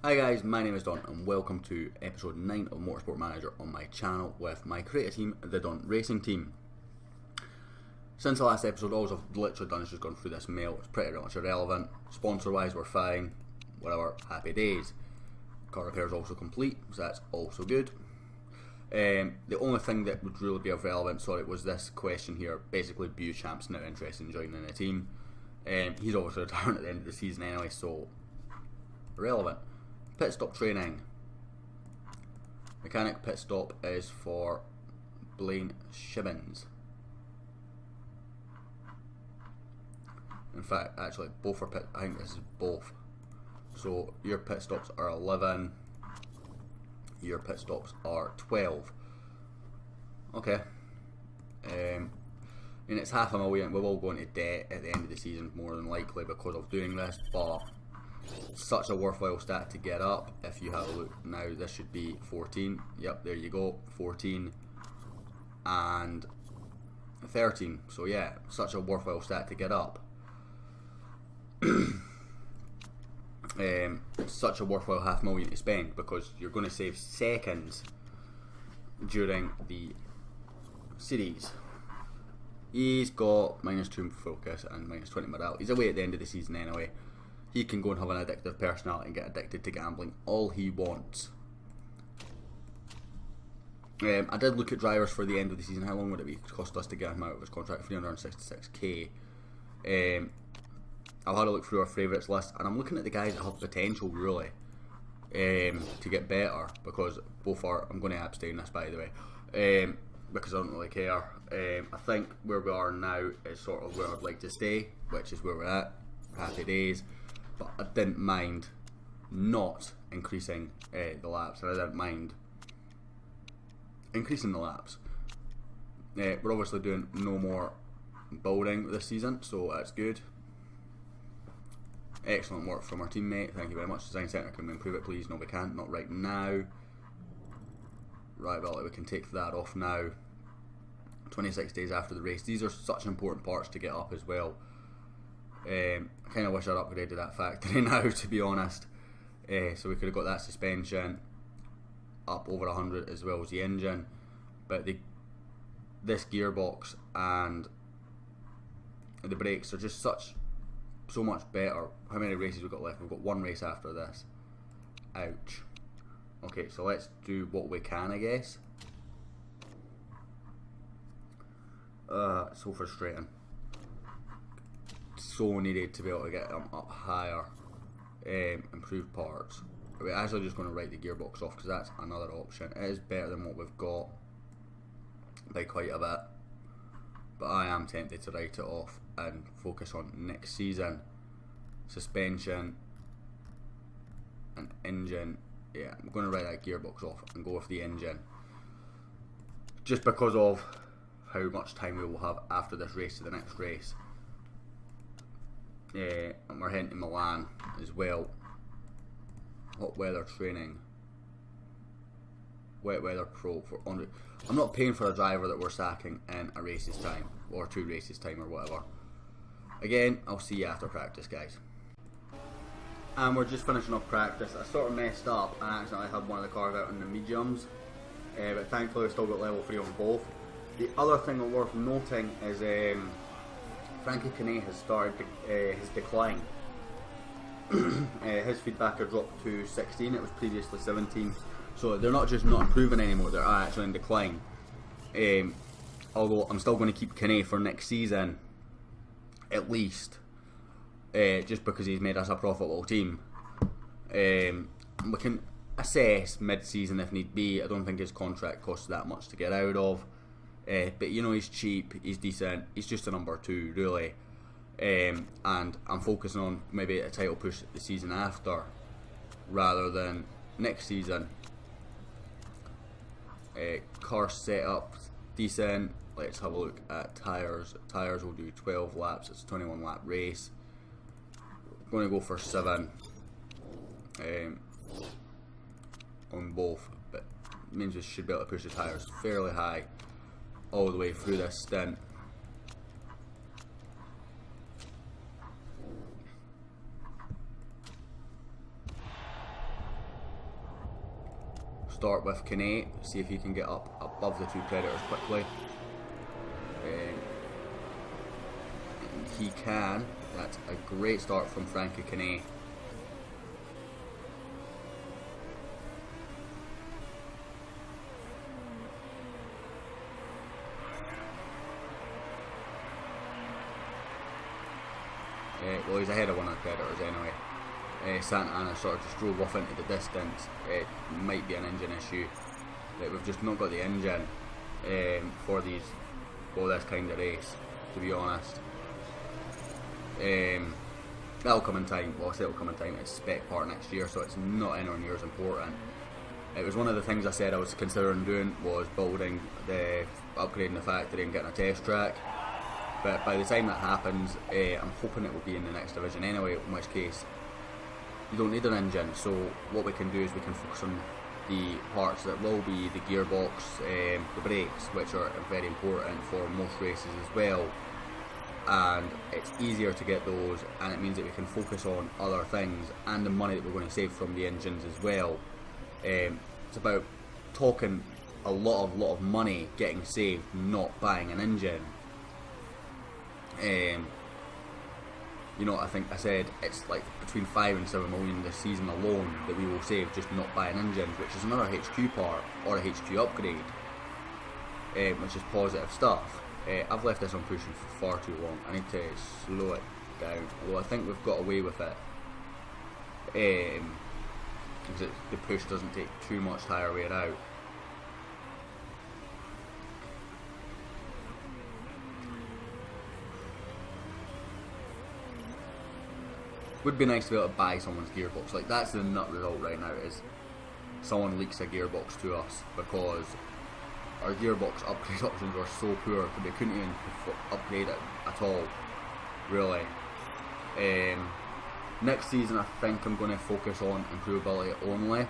Hi guys, my name is Don and welcome to episode 9 of Motorsport Manager on my channel with my creative team, the Don Racing Team. Since the last episode, all I've literally done is just gone through this mail. It's pretty much irrelevant. Sponsor wise, we're fine. Whatever, happy days. Car repair is also complete, so that's also good. The only thing that would really be of relevance, was this question here. Basically, Beauchamp's now interested in joining the team. He's obviously retiring at the end of the season anyway, so irrelevant. Pit stop training. Mechanic pit stop is for Blaine Shibbins. In fact, actually, both are pit. I think this is both. So your pit stops are 11. Your pit stops are 12. Okay. And it's $500,000. We're all going to debt at the end of the season, more than likely, because of doing this. But such a worthwhile stat to get up. If you have a look now, this should be 14. Yep, there you go, 14 and 13. So yeah, such a worthwhile stat to get up. Such a worthwhile $500,000 to spend, because you're going to save seconds during the series. He's got -2 focus and -20 morale. He's away at the end of the season anyway. He can go and have an addictive personality and get addicted to gambling all he wants. I did look at drivers for the end of the season. How long would it be cost us to get him out of his contract? 366k. I've had a look through our favourites list, and I'm looking at the guys that have potential really to get better, because both are. I'm going to abstain this, by the way, because I don't really care. I think where we are now is sort of where I'd like to stay, which is where we're at. Happy days. But I didn't mind not increasing the laps, and I didn't mind increasing the laps. We're obviously doing no more building this season, so that's good. Excellent work from our teammate, thank you very much. Design Centre, can we improve it please? No, we can't, not right now. Right, well, we can take that off now. 26 days after the race. These are such important parts to get up as well. I kind of wish I'd upgraded that factory now, to be honest. So we could have got that suspension up over 100 as well as the engine. But this gearbox and the brakes are just so much better. How many races we've got left? We've got one race after this. Ouch. Okay, so let's do what we can, I guess. So frustrating. So needed to be able to get them up higher. Improve parts. We're actually just going to write the gearbox off, because that's another option. It is better than what we've got by quite a bit, but I am tempted to write it off and focus on next season. Suspension and engine. Yeah, I'm going to write that gearbox off and go with the engine, just because of how much time we will have after this race to the next race. And we're heading to Milan as well. Hot weather training. Wet weather pro for 100. I'm not paying for a driver that we're sacking in a race's time, or 2 races time, or whatever. Again, I'll see you after practice, guys. And we're just finishing up practice. I sort of messed up and accidentally had one of the cars out in the mediums, but thankfully we still got level 3 on both. The other thing worth noting is Frankie Kane has started his decline. His feedback had dropped to 16, it was previously 17. So they're not just not improving anymore, they're actually in decline. Although I'm still going to keep Kane for next season, at least. Just because he's made us a profitable team. We can assess mid-season if need be. I don't think his contract costs that much to get out of. But you know, he's cheap, he's decent, he's just a number 2 really. And I'm focusing on maybe a title push the season after rather than next season. Car setup decent. Let's have a look at tyres. Tyres will do 12 laps, it's a 21 lap race. I'm going to go for 7 on both, but it means we should be able to push the tyres fairly high all the way through this stint. start with Kane, see if he can get up above the two Predators quickly. And he can. That's a great start from Frankie Kane. Well, he's ahead of one of the Predators anyway. Santa Ana sort of just drove off into the distance. It might be an engine issue. We've just not got the engine for this kind of race, to be honest. That'll come in time. Well, I say it'll come in time. It's spec part next year, so it's not anywhere near as important. It was one of the things I said I was considering doing, was upgrading the factory and getting a test track. But by the time that happens, I'm hoping it will be in the next division anyway, in which case you don't need an engine. So what we can do is we can focus on the parts that will be the gearbox, the brakes, which are very important for most races as well. And it's easier to get those, and it means that we can focus on other things and the money that we're going to save from the engines as well. It's about talking a lot of money getting saved, not buying an engine. You know, I think I said it's like between 5 and 7 million this season alone that we will save just not buying engines, which is another HQ part or a HQ upgrade, which is positive stuff. I've left this on pushing for far too long. I need to slow it down. Although I think we've got away with it, because the push doesn't take too much tire wear out. Would be nice to be able to buy someone's gearbox. Like, that's the nut result right now, is someone leaks a gearbox to us, because our gearbox upgrade options are so poor that we couldn't even upgrade it at all, really. Next season I think I'm going to focus on improvability only.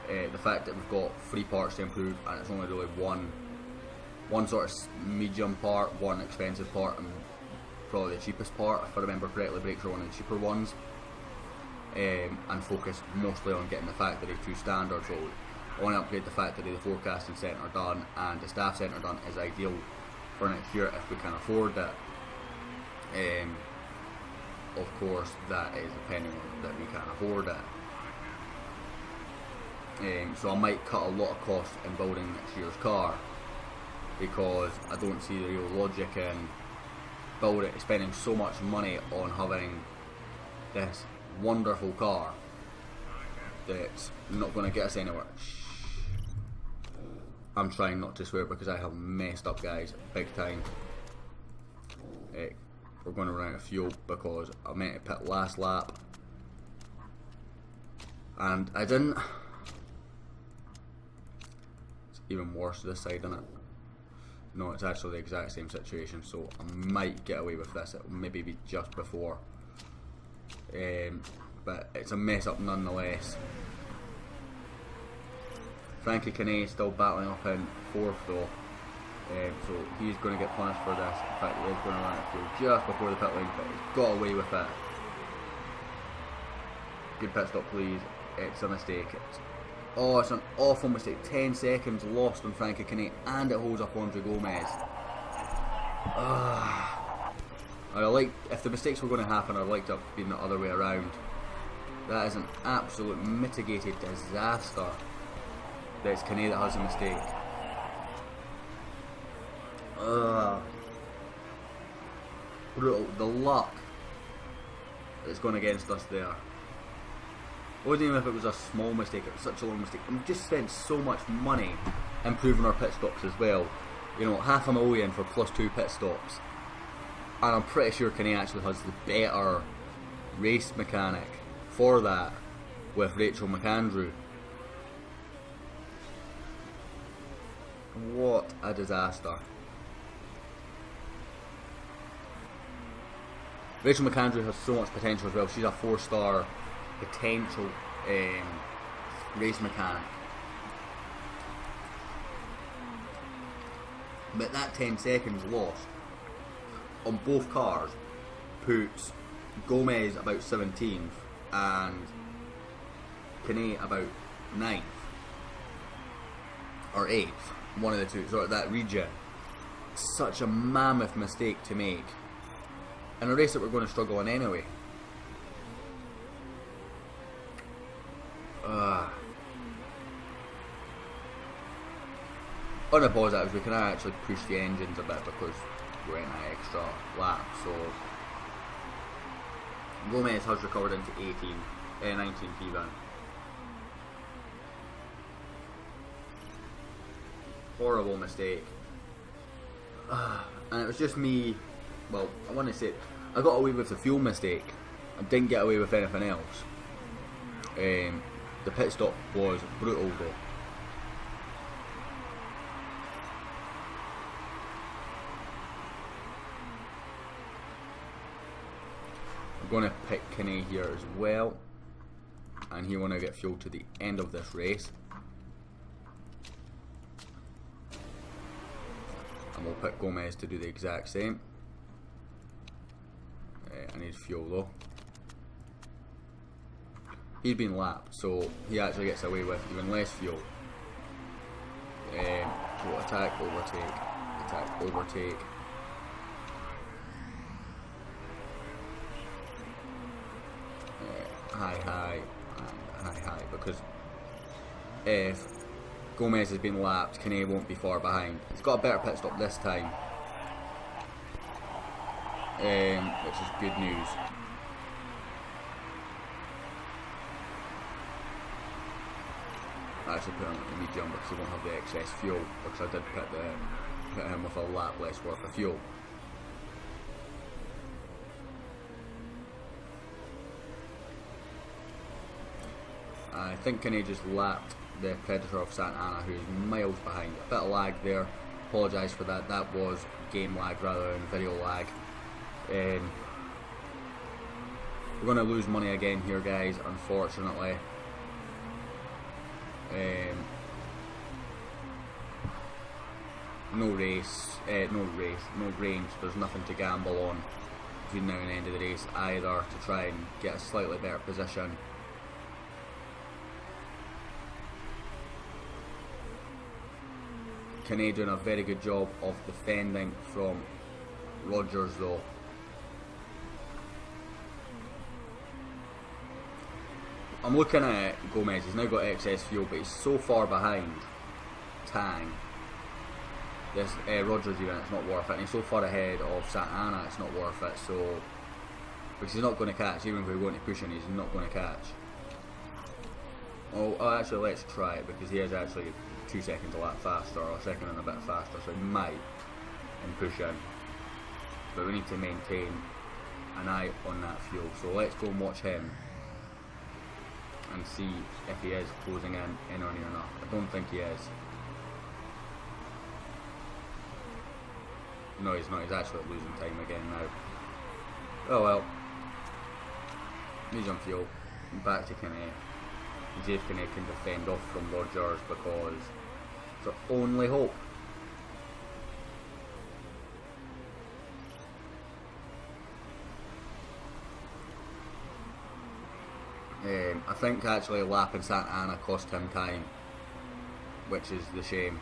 The fact that we've got 3 parts to improve, and it's only really one sort of medium part, one expensive part, and probably the cheapest part, if I remember correctly. Brakes are one of the cheaper ones, and focus mostly on getting the factory to standard. So I want to upgrade the factory, the forecasting centre done, and the staff centre done is ideal for next year if we can afford it. Of course, that is depending on that we can afford it. So I might cut a lot of costs in building next year's car, because I don't see the real logic in spending so much money on having this wonderful car that's not going to get us anywhere. I'm trying not to swear because I have messed up, guys, big time. We're going to run out of fuel because I meant to pit last lap and I didn't. It's even worse this side, isn't it? No, it's actually the exact same situation, so I might get away with this. It will maybe be just before, but it's a mess up nonetheless. Frankie Kane still battling up in 4th though, so he's going to get punished for this. In fact, he is going to run it through just before the pit lane, but he's got away with it. Good pit stop, please. It's a mistake. Oh, it's an awful mistake. 10 seconds lost on Frankie Kane, and it holds up Andre Gomez. If the mistakes were going to happen, I'd like to have been the other way around. That is an absolute mitigated disaster. That it's Kane that has a mistake. Brutal. The luck that's gone against us there. It wasn't even if it was a small mistake, it was such a long mistake. And we've just spent so much money improving our pit stops as well. You know, $500,000 for +2 pit stops. And I'm pretty sure Kane actually has the better race mechanic for that with Rachel McAndrew. What a disaster. Rachel McAndrew has so much potential as well. She's a 4-star potential race mechanic. But that 10 seconds lost on both cars puts Gomez about 17th and Kane about 9th. or 8th, one of the two, sort of that region. Such a mammoth mistake to make in a race that we're going to struggle in anyway. On the positives, we can actually push the engines a bit because we're in an extra lap. So Gomez has recovered into 19th even. Horrible mistake. And it was just me. Well, I want to say I got away with the fuel mistake. I didn't get away with anything else. The pit stop was brutal though. I'm going to pick Kinney here as well, and he want to get fuel to the end of this race. And we'll pick Gomez to do the exact same. I need fuel though. He's been lapped, so he actually gets away with even less fuel. So attack, overtake. High, and high, because if Gomez has been lapped, Kinney won't be far behind. He's got a better pit stop this time, which is good news. I actually put him at the medium because he won't have the excess fuel, because I did put him with a lap less worth of fuel. I think Kinney just lapped the Predator of Santa Ana, who's miles behind. A bit of lag there, apologise for that. That was game lag rather than video lag. We're going to lose money again here, guys, unfortunately. No range. There's nothing to gamble on between now and the end of the race either to try and get a slightly better position. Kinney doing a very good job of defending from Rogers though. I'm looking at Gomez, he's now got excess fuel, but he's so far behind Tang. This Rogers even, it's not worth it, and he's so far ahead of Santa Ana, it's not worth it, so because he's not going to catch, even if we're going to push him, he's not going to catch. Oh, actually let's try it, because he is actually 2 seconds a lap faster, or a second and a bit faster, so he might push him. But we need to maintain an eye on that fuel, so let's go and watch him and see if he is closing in or near enough. I don't think he is. No, he's not. He's actually losing time again now. Oh well. He's on fuel. Back to Kinney. See if Kinney can defend off from Rogers, because it's our only hope. I think actually lapping Santa Ana cost him time, which is the shame.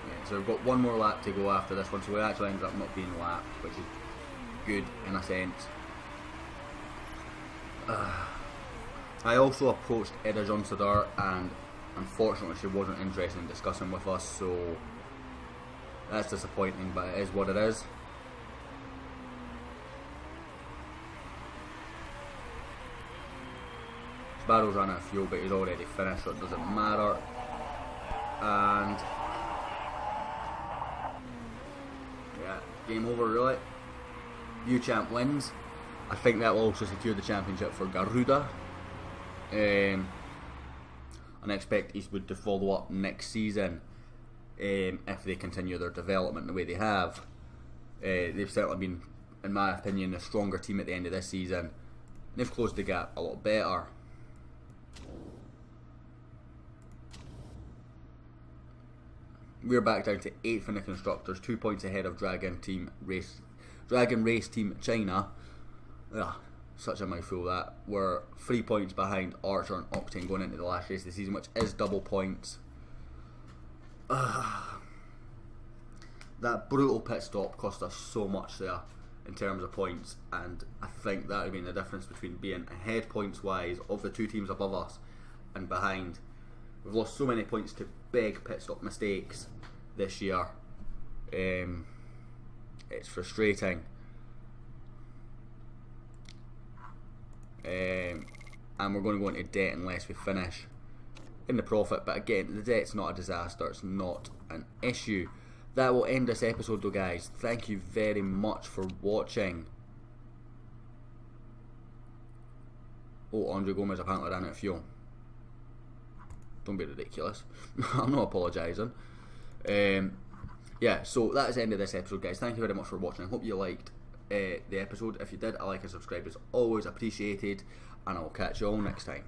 Yeah, so we've got one more lap to go after this one, so we actually ended up not being lapped, which is good in a sense. I also approached Edda Jonsadar, and unfortunately she wasn't interested in discussing with us, so that's disappointing, but it is what it is. Sparrow's run out of fuel, but he's already finished, so it doesn't matter. And yeah, game over really. U-Champ wins. I think that will also secure the championship for Garuda. And I expect Eastwood to follow up next season if they continue their development the way they have. They've certainly been, in my opinion, a stronger team at the end of this season. And they've closed the gap a lot better. We're back down to 8th in the constructors, 2 points ahead of Dragon Race Team China. Ugh, such a mouthful that. We're 3 points behind Archer and Octane going into the last race of the season, which is double points. That brutal pit stop cost us so much there in terms of points, and I think that would have been the difference between being ahead points wise of the two teams above us and behind. We've lost so many points to big pit stop mistakes this year. It's frustrating. And we're going to go into debt unless we finish in the profit, but again, the debt's not a disaster, it's not an issue. That will end this episode though, guys. Thank you very much for watching. Oh, Andre Gomez apparently ran out of fuel. Don't be ridiculous. I'm not apologising. Yeah, so that is the end of this episode, guys. Thank you very much for watching. I hope you liked the episode. If you did, a like and subscribe is always appreciated, and I'll catch you all next time.